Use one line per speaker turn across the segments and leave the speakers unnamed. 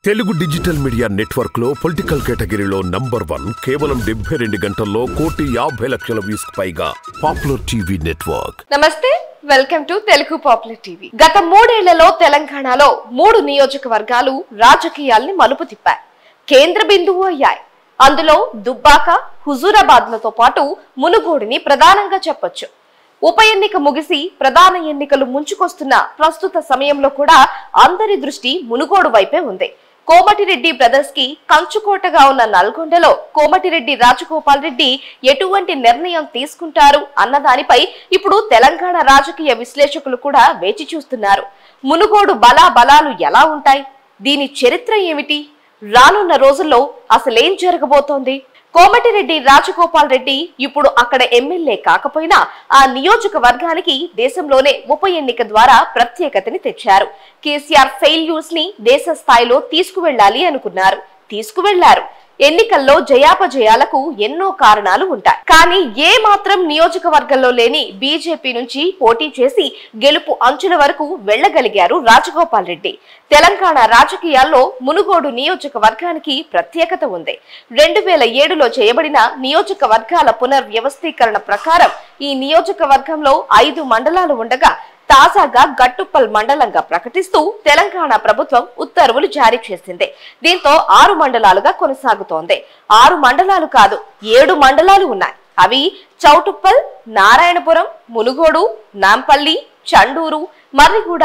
Telugu digital media network లో political కేటగిరీలో number 1 కేవలం 72 గంటల్లో 1,50,00,000 వ్యూస్ పైగా పాపులర్ టీవీ నెట్వర్క్.
నమస్తే, welcome to Telugu popular TV. గత 3 ఏళ్లలో తెలంగాణలో 3 నియోజకవర్గాలు రాజకీయాల్ని మలుపు తిప్పాయి, కేంద్ర బిందువు అయ్యాయి. అందులో దుబ్బాక, హుజూరాబాద్లతో పాటు మునుగోడుని ప్రధానంగా చెప్పొచ్చు. ఉప ఎన్నిక ముగిసి ప్రధాన ఎన్నికలు ముంచుకొస్తున్న ప్రస్తుత సమయంలో కూడా అందరి దృష్టి మునుగోడు వైపే ఉంది. కోమటిరెడ్డి బ్రదర్స్ కి కంచుకోటగా ఉన్న నల్గొండలో కోమటిరెడ్డి రాజగోపాల్ రెడ్డి ఎటువంటి నిర్ణయం తీసుకుంటారు అన్నదానిపై ఇప్పుడు తెలంగాణ రాజకీయ విశ్లేషకులు కూడా వేచి చూస్తున్నారు. మునుగోడు బలాలు ఎలా ఉంటాయి, దీని చరిత్ర ఏమిటి, రానున్న రోజుల్లో అసలేం జరగబోతోంది? కోమటిరెడ్డి రాజగోపాల్ రెడ్డి ఇప్పుడు అక్కడ ఎమ్మెల్యే కాకపోయినా ఆ నియోజకవర్గానికి దేశంలోనే ఉప ఎన్నిక ద్వారా ప్రత్యేకతని తెచ్చారు. కేసీఆర్ ఫెయిల్యూర్స్ ని దేశ స్థాయిలో తీసుకువెళ్లాలి అనుకున్నారు, తీసుకువెళ్లారు. ఎన్నికల్లో జయాపజయాలకు ఎన్నో కారణాలు ఉంటాయి. కానీ ఏ మాత్రం నియోజకవర్గంలో లేని బీజేపీ నుంచి పోటీ చేసి గెలుపు అంచుల వరకు వెళ్లగలిగారు రాజగోపాల్ రెడ్డి. తెలంగాణ రాజకీయాల్లో మునుగోడు నియోజకవర్గానికి ప్రత్యేకత ఉంది. 2007లో చేయబడిన నియోజకవర్గాల పునర్వ్యవస్థీకరణ ప్రకారం ఈ నియోజకవర్గంలో 5 మండలాలు ఉండగా తాజాగా గట్టుప్పల్ మండలంగా ప్రకటిస్తూ తెలంగాణ ప్రభుత్వం ఉత్తర్వులు జారీ చేసింది. దీంతో 6 మండలాలుగా కొనసాగుతోంది. 6 మండలాలు కాదు, 7 మండలాలు ఉన్నాయి. అవి చౌటుప్పల్, నారాయణపురం, మునుగోడు, నాంపల్లి, చండూరు, మర్రిగూడ,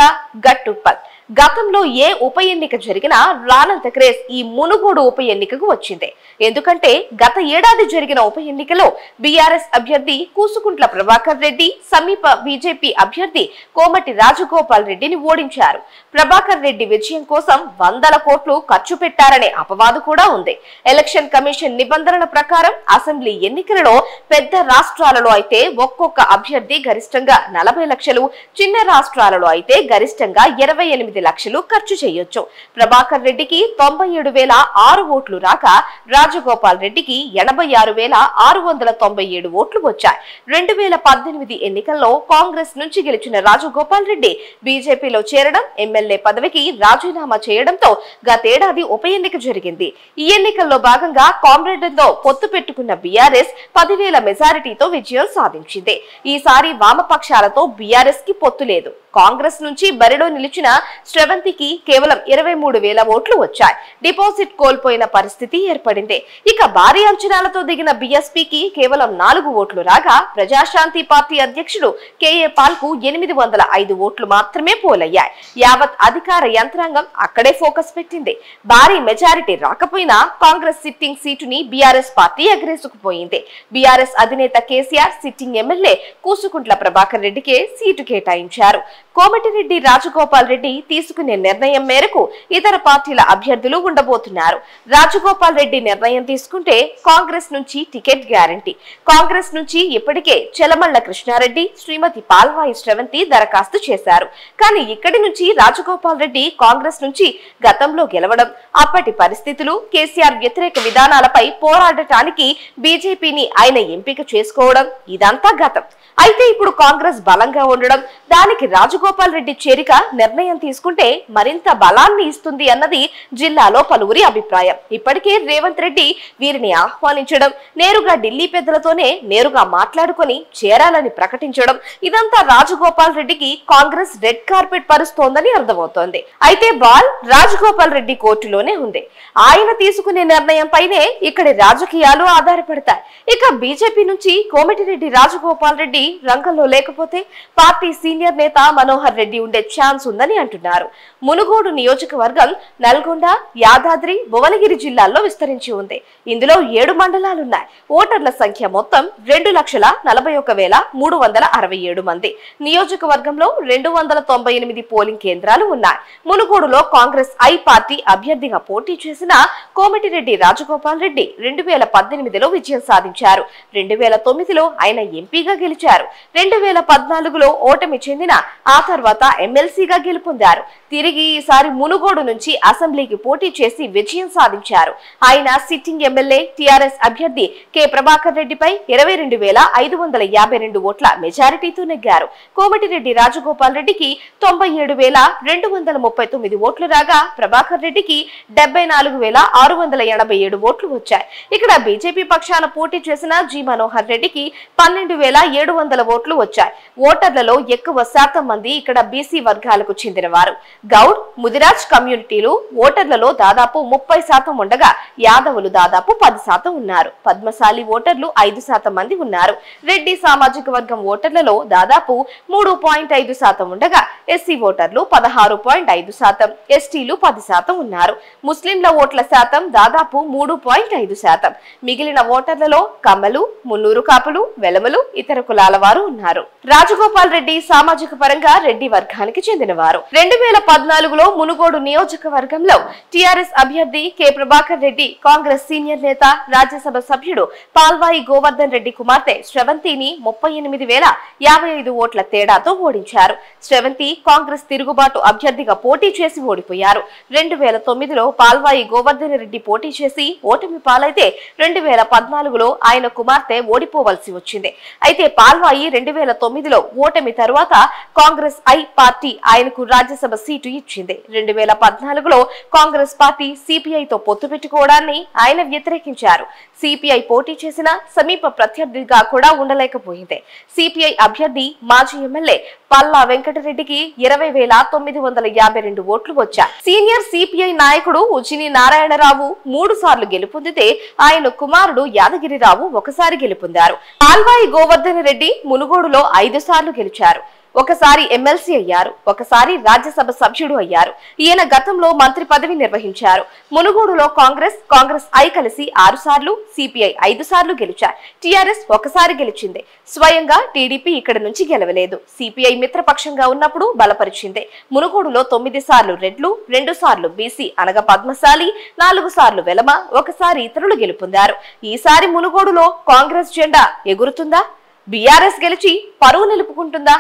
గట్టుప్పల్. గతంలో ఏ ఉప ఎన్నిక జరిగినా రానంత క్రేజ్ ఈ మునుగోడు ఉప ఎన్నికకు వచ్చింది. ఎందుకంటే గత ఏడాది జరిగిన ఉప ఎన్నికలో బీఆర్ఎస్ అభ్యర్థి కూసుకుంట్ల ప్రభాకర్ రెడ్డి సమీప బీజేపీ అభ్యర్థి కోమటి రాజగోపాల్ రెడ్డిని ఓడించారు. ప్రభాకర్ రెడ్డి విజయం కోసం 100 కోట్లు ఖర్చు పెట్టారనే అపవాదు కూడా ఉంది. ఎలక్షన్ కమిషన్ నిబంధనల ప్రకారం అసెంబ్లీ ఎన్నికలలో పెద్ద రాష్ట్రాలలో అయితే ఒక్కొక్క అభ్యర్థి గరిష్టంగా 40 లక్షలు, చిన్న రాష్ట్రాలలో అయితే గరిష్టంగా 28 లక్షలు ఖర్చు చేయొచ్చు. ప్రభాకర్ రెడ్డికి 97,006 ఓట్లు రాక రాజగోపాల్ రెడ్డికి 86,697 ఓట్లు వచ్చాయి. 2018 ఎన్నికల్లో కాంగ్రెస్ నుంచి గెలిచిన రాజగోపాల్ రెడ్డి బీజేపీలో చేరడం, ఎమ్మెల్యే పదవికి రాజీనామా చేయడంతో గతేడాది ఉప ఎన్నిక జరిగింది. ఈ ఎన్నికల్లో భాగంగా కామ్రేడ్లతో పొత్తు పెట్టుకున్న బీఆర్ఎస్ 10,000 మెజారిటీతో విజయం సాధించింది. ఈసారి వామపక్షాలతో బీఆర్ఎస్ కి పొత్తు లేదు. కాంగ్రెస్ నుంచి బరిలో నిలిచిన శ్రవంతికి కేవలం 23,000 ఓట్లు వచ్చాయి. డిపాజిట్ కోల్పోయిన పరిస్థితి ఏర్పడింది. ఇక భారీ అంచనాలతో దిగిన బీఎస్పీకి కేవలం 4 ఓట్లు రాగా ప్రజాశాంతి పార్టీ అధ్యక్షుడు కేఏ పాల్ కు 805 ఓట్లు మాత్రమే పోలయ్యాయి. యావత్ అధికార యంత్రాంగం అక్కడే ఫోకస్ పెట్టింది. భారీ మెజారిటీ రాకపోయినా కాంగ్రెస్ సిట్టింగ్ సీటుని బీఆర్ఎస్ పార్టీ ఎగరేసుకుపోయింది. బీఆర్ఎస్ అధినేత కేసీఆర్ సిట్టింగ్ ఎమ్మెల్యే కూసుకుంట్ల ప్రభాకర్ రెడ్డికే సీటు కేటాయించారు. కోమటిరెడ్డి రాజగోపాల్ రెడ్డి తీసుకునే నిర్ణయం మేరకు ఇతర పార్టీల అభ్యర్థులు ఉండబోతున్నారు. రాజగోపాల్ రెడ్డి నిర్ణయం తీసుకుంటే కాంగ్రెస్ నుంచి టికెట్ గ్యారంటీ. కాంగ్రెస్ నుంచి ఇప్పటికే చెలమళ్ల కృష్ణారెడ్డి, శ్రీమతి పాల్వాయి శ్రవంతి దరఖాస్తు చేశారు. కానీ ఇక్కడి నుంచి రాజగోపాల్ రెడ్డి కాంగ్రెస్ నుంచి గతంలో గెలవడం, అప్పటి పరిస్థితులు, కేసీఆర్ వ్యతిరేక విధానాలపై పోరాడటానికి బీజేపీని ఆయన ఎంపిక చేసుకోవడం, ఇదంతా గతం. అయితే ఇప్పుడు కాంగ్రెస్ బలంగా ఉండడం, దానికి రాజగోపాల్ రెడ్డి చేరిక నిర్ణయం తీసుకుంటే మరింత బలాన్ని ఇస్తుంది అన్నది జిల్లాలో పలువురి అభిప్రాయం. ఇప్పటికే రేవంత్ రెడ్డి వీరిని ఆహ్వానించడం, నేరుగా ఢిల్లీ పెద్దలతోనే నేరుగా మాట్లాడుకొని చేరాలని ప్రకటించడం, ఇదంతా రాజగోపాల్ రెడ్డికి కాంగ్రెస్ రెడ్ కార్పెట్ పరుస్తోందని అర్థమవుతోంది. అయితే బాల్ రాజగోపాల్ రెడ్డి కోర్టులోనే ఉంది. ఆయన తీసుకునే నిర్ణయం పైనే ఇక్కడి రాజకీయాలు ఆధారపడతాయి. ఇక బీజేపీ నుంచి కోమటిరెడ్డి రాజగోపాల్ రెడ్డి రంగంలో లేకపోతే పార్టీ సీనియర్ నేత మనోహర్ రెడ్డి ఉండే ఛాన్స్ ఉందని అంటున్నారు. మునుగోడు నియోజకవర్గం నల్గొండ, యాదాద్రి, భువనగిరి జిల్లాల్లో విస్తరించి ఉంది. ఇందులో 7 మండలాలున్నాయి. ఓటర్ల సంఖ్య మొత్తం 2,41,367 మంది. నియోజకవర్గంలో 298 పోలింగ్ కేంద్రాలు ఉన్నాయి. మునుగోడులో కాంగ్రెస్ ఐ పార్టీ అభ్యర్థిగా పోటీ చేసిన కోమటిరెడ్డి రాజగోపాల్ రెడ్డి 2018లో విజయం సాధించారు. 2009లో ఆయన ఎంపీగా గెలిచారు. సాధించారు. 2014లో ఓటమి చెందిన ఆ తర్వాత ఎమ్మెల్సీగా గెలుపొందారు. తిరిగి ఈసారి మునుగోడు నుంచి అసెంబ్లీకి పోటీ చేసి విజయం సాధించారు. ఆయన సిట్టింగ్ ఎమ్మెల్యే టీఆర్ఎస్ అభ్యర్థి కె ప్రభాకర్ రెడ్డిపై 22,552 ఓట్ల మెజారిటీతో నెగ్గారు. కోమటిరెడ్డి రాజగోపాల్ రెడ్డికి 97,239 ఓట్లు రాగా ప్రభాకర్ రెడ్డికి 74,687 ఓట్లు వచ్చాయి. ఇక్కడ బీజేపీ పక్షాన పోటీ చేసిన జి మనోహర్ రెడ్డికి 12,700 ఓట్లు వచ్చాయి. ఓటర్లలో ఎక్కువ శాతం మంది ఇక్కడ బీసీ వర్గాలకు చెందినవారు. గౌడ్, ముదిరాజ్ కమ్యూనిటీలు ఓటర్లలో దాదాపు 30% ఉండగా యాదవులు దాదాపు 10% ఉన్నారు. పద్మశాలి ఓటర్లు 5% మంది ఉన్నారు. రెడ్డి సామాజిక వర్గం ఓటర్లలో దాదాపు 3.5% ఉండగా ఎస్సీ ఓటర్లు 16.5%, ఎస్టీలు 10% ఉన్నారు. ముస్లింల ఓట్ల శాతం దాదాపు 3.5%. మిగిలిన ఓటర్లలో కమ్మలు, మున్నూరు కాపులు, వెలమలు, ఇతర కులాల వారు ఉన్నారు. రాజగోపాల్ రెడ్డి సామాజిక పరంగా రెడ్డి వర్గానికి చెందినవారు. 2014లో మునుగోడు నియోజకవర్గంలో టీఆర్ఎస్ అభ్యర్థి కె ప్రభాకర్ రెడ్డి కాంగ్రెస్ సీనియర్ నేత, రాజ్యసభ సభ్యుడు పాల్వాయి గోవర్ధన్ రెడ్డి కుమార్తె శ్రవంతిని 38,055 ఓట్ల తేడాతో ఓడించారు. శ్రవంతి కాంగ్రెస్ తిరుగుబాటు అభ్యర్థిగా పోటీ చేసి ఓడిపోయారు. 2009లో పాల్వాయి గోవర్ధన్ రెడ్డి పోటీ చేసి ఓటమి పాలైతే 2014లో ఆయన కుమార్తె ఓడిపోవలసి వచ్చింది. అయితే పాల్వాయి 2009లో ఓటమి తరువాత కాంగ్రెస్ పార్టీ ఆయనకు రాజ్యసభ సీటు ఇచ్చింది. 2014లో కాంగ్రెస్ పార్టీ సిపిఐతో పొత్తు పెట్టుకోవడాన్ని ఆయన వ్యతిరేకించారు. సిపిఐ పోటీ చేసిన సమీప ప్రత్యర్థిగా కూడా ఉండలేకపోయింది. సిపిఐ అభ్యర్థి మాజీ ఎమ్మెల్యే పల్లా వెంకటరెడ్డికి 20,952 ఓట్లు వచ్చాయి. సీనియర్ సిపిఐ నాయకుడు ఉచిని నారాయణరావు 3 సార్లు గెలుపొందితే ఆయన కుమారుడు యాదగిరిరావు ఒకసారి గెలుపొందారు. పాల్వాయి గోవర్ధన్ రెడ్డి మునుగోడులో 5 సార్లు గెలిచారు. ఒకసారి ఎమ్మెల్సీ అయ్యారు. ఒకసారి రాజ్యసభ సభ్యుడు అయ్యారు. ఈయన గతంలో మంత్రి పదవి నిర్వహించారు. మునుగోడులో కాంగ్రెస్ కలిసి 6 సార్లు, సిపిఐ 5 సార్లు గెలిచారు. టీఆర్ఎస్ ఒకసారి గెలిచింది. స్వయంగా టీడీపీ ఇక్కడ నుంచి గెలవలేదు. సిపిఐ మిత్రపక్షంగా ఉన్నప్పుడు బలపరిచింది. మునుగోడులో 9 సార్లు రెడ్లు, 2 సార్లు బీసీ అనగా పద్మశాలి, 4 సార్లు వెలమ, ఒకసారి ఇతరులు గెలుపొందారు. ఈసారి మునుగోడులో కాంగ్రెస్ జెండా ఎగురుతుందా? బీఆర్ఎస్ గెలిచి పరువు నిలుపుకుంటుందా?